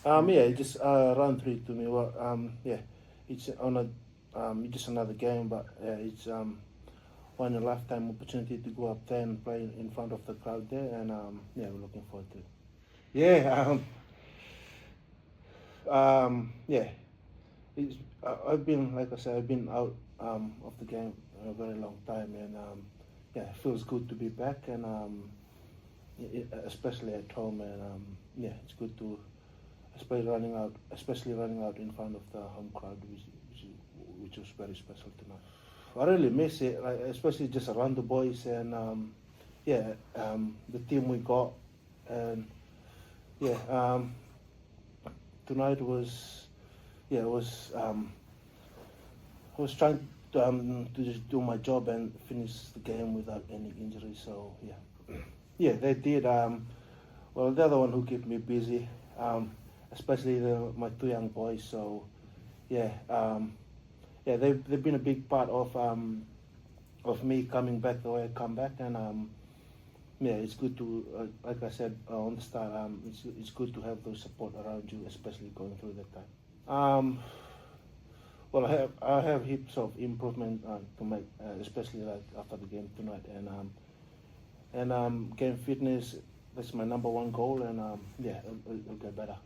Yeah, it just run through to me. Well, yeah, it's on a it's just another game, but it's one in a lifetime opportunity to go up there and play in front of the crowd there, and yeah, we're looking forward to it. Yeah, yeah, it's, I've been, like I said, I've been out of the game a very long time, and yeah, it feels good to be back, and especially at home, and yeah, it's good to especially running out in front of the home crowd, which was very special tonight. I really miss it, like especially just around the boys, and yeah, the team we got, and yeah, tonight was yeah, it was I was trying to just do my job and finish the game without any injuries. So yeah, yeah, they did. Well, they're the one who kept me busy, especially my two young boys. So yeah, yeah, they've been a big part of me coming back the way I come back, and yeah, it's good to like I said on the start, it's good to have those support around you, especially going through that time. Well, I have heaps of improvement to make, especially like after the game tonight, and game fitness. That's my number one goal, and yeah, it'll get better.